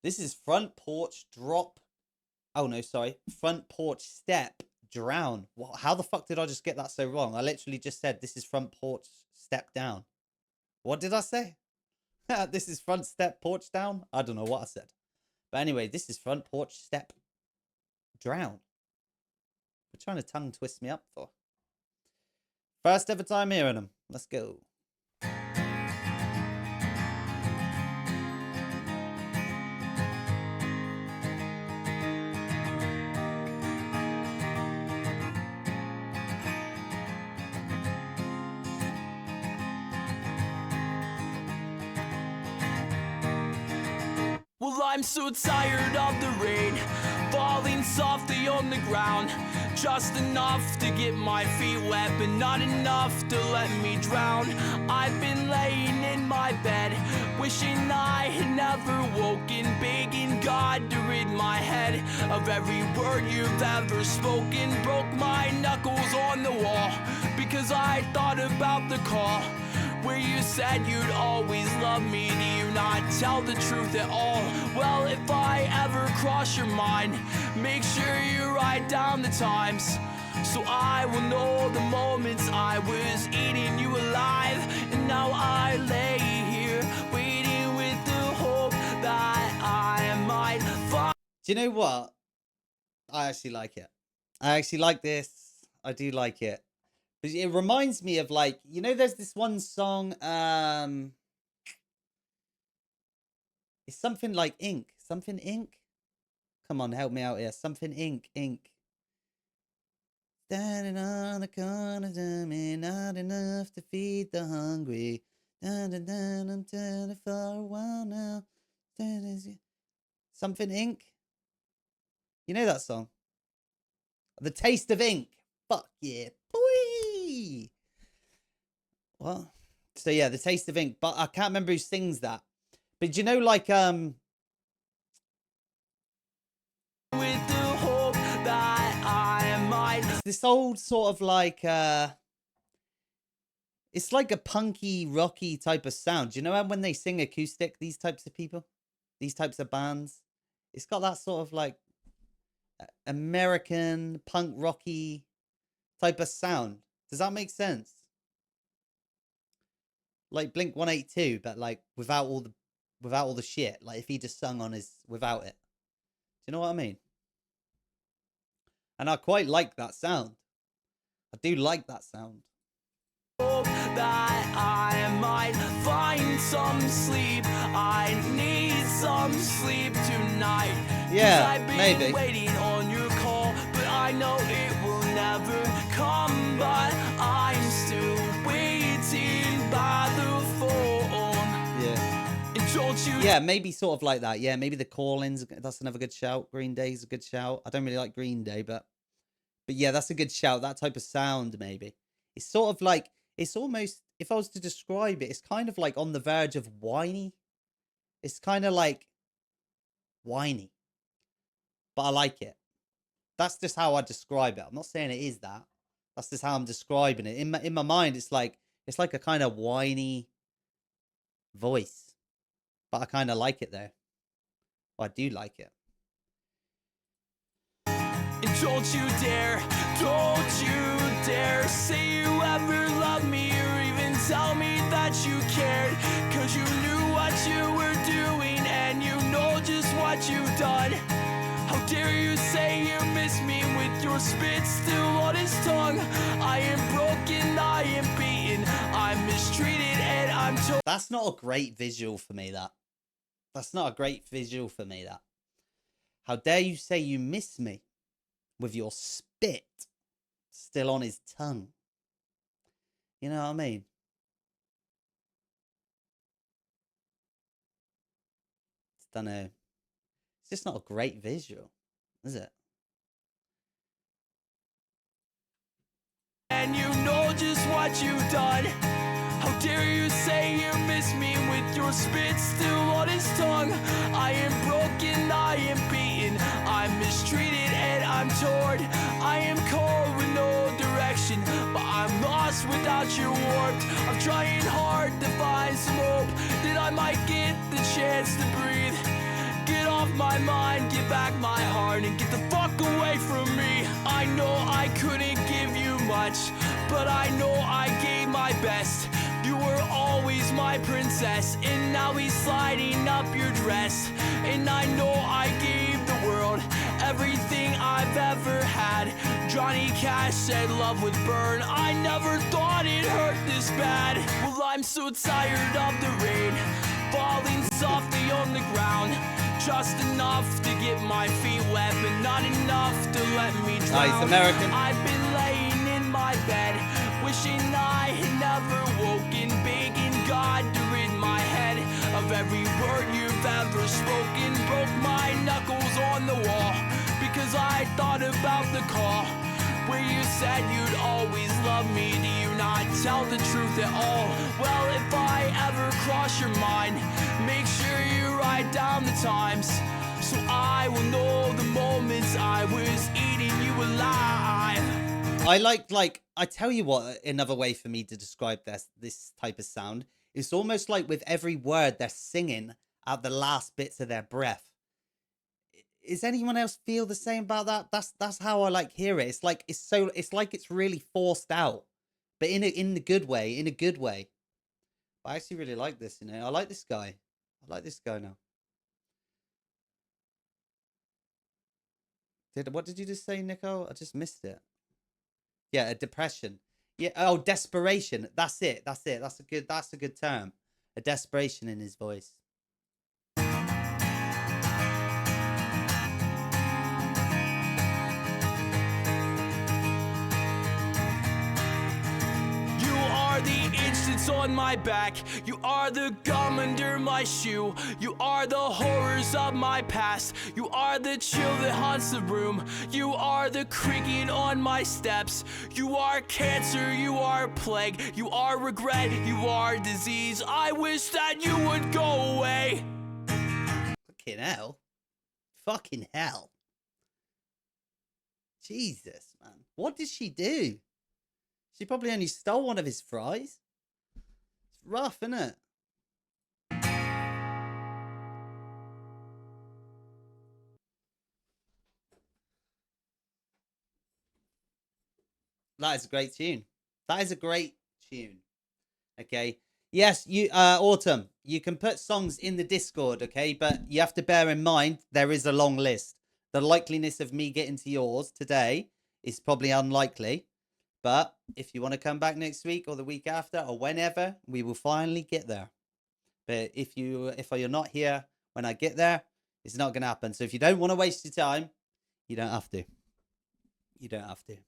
This is front porch drop. Oh, no, sorry. Front porch step drown. What? How the fuck did I just get that so wrong? I literally just said this is front porch step down. What did I say? This is front step porch down? I don't know what I said. But anyway, this is front porch step drown. We're trying to tongue twist me up for. First ever time hearing them. Let's go. Well, I'm so tired of the rain falling softly on the ground, just enough to get my feet wet, but not enough to let me drown. I've been laying in my bed, wishing I had never woken, begging God to rid my head of every word you've ever spoken. Broke my knuckles on the wall because I thought about the call where you said you'd always love me. Do you not tell the truth at all? Well, if I ever cross your mind, make sure you write down the times, so I will know the moments I was eating you alive. And now I lay here waiting with the hope that I might find. Do you know what? I actually like it. I actually like this. I do like it. It reminds me of, like, you know, there's this one song, it's something like Ink. Something Ink? Come on, help me out here. Something Ink. Standing on the corner, not enough to feed the hungry. I'm turning for a while now. Something Ink? You know that song? The Taste of Ink. Fuck yeah. Boy. Well, so yeah, The Taste of Ink. But I can't remember who sings that. But you know, like, with the hope that I might. It's this old sort of like, it's like a punky, rocky type of sound. Do you know when they sing acoustic, these types of people? These types of bands? It's got that sort of like American punk rocky type of sound. Does that make sense? Like Blink 182, but like without all the shit. Like if he just sung on his without it. Do you know what I mean? And I quite like that sound. I do like that sound. Hope that I might find some sleep. I need some sleep tonight. Yeah, I've been maybe. waiting on your call, but I know it will never come. But I'm still waiting by the phone. Yeah. And don't you? Yeah, maybe sort of like that. Yeah, maybe The Call-Ins. That's another good shout. Green Day's a good shout. I don't really like Green Day, but yeah, that's a good shout. That type of sound, maybe. It's sort of like, it's almost, if I was to describe it, it's kind of like on the verge of whiny. It's kind of like whiny. But I like it. That's just how I describe it. I'm not saying it is that. That's just how I'm describing it. In my mind, it's like a kind of whiny voice. But I kind of like it though. I do like it. And don't you dare say you ever loved me or even tell me that you cared. Cause you knew what you were doing and you know just what you've done. How dare you say you miss me with your spit still on his tongue. I am broken, I am beaten, I'm mistreated and I'm told. That's not a great visual for me, that. That's not a great visual for me, that. How dare you say you miss me with your spit still on his tongue. You know what I mean? Don't know. It's just not a great visual, is it? And you know just what you've done. How dare you say you miss me with your spit still on his tongue. I am broken, I am beaten, I'm mistreated and I'm torn. I am cold with no direction, but I'm lost without your warmth. I'm trying hard to find some hope that I might get the chance to breathe. Get on back my heart and get the fuck away from me. I know I couldn't give you much, but I know I gave my best. You were always my princess, and now he's sliding up your dress. And I know I gave the world everything I've ever had. Johnny Cash said love would burn. I never thought it hurt this bad. Well, I'm so tired of the rain falling softly on the ground. Just enough to get my feet wet, but not enough to let me drown. Nice, American. I've been laying in my bed, wishing I had never woken, begging God to rid my head of every word you've ever spoken. Broke my knuckles on the wall because I thought about the call where you said you'd always love me. Do you not tell the truth at all? Well, if I ever cross your mind, make sure you write down the times, so I will know the moments I was eating you alive. I I tell you what, another way for me to describe this type of sound, it's almost like with every word they're singing out the last bits of their breath. Is anyone else feel the same about that? That's how I hear it. It's like it's really forced out, but in the good way, in a good way. I actually really like this, you know. I like this guy. I like this guy now. What did you just say, Nico? I just missed it. Yeah, a depression. Yeah, oh, desperation. That's it. That's it. That's a good term. A desperation in his voice. The itch that's on my back, you are the gum under my shoe, you are the horrors of my past, you are the chill that haunts the room, you are the creaking on my steps, you are cancer, you are plague, you are regret, you are disease. I wish that you would go away. Fucking hell. Fucking hell. Jesus, man. What did she do? She probably only stole one of his fries. It's rough, isn't it? That is a great tune. That is a great tune. Okay. Yes, you Autumn, you can put songs in the Discord, okay? But you have to bear in mind there is a long list. The likeliness of me getting to yours today is probably unlikely. But if you want to come back next week or the week after or whenever, we will finally get there. But if you're not here when I get there, it's not going to happen. So if you don't want to waste your time, you don't have to. You don't have to.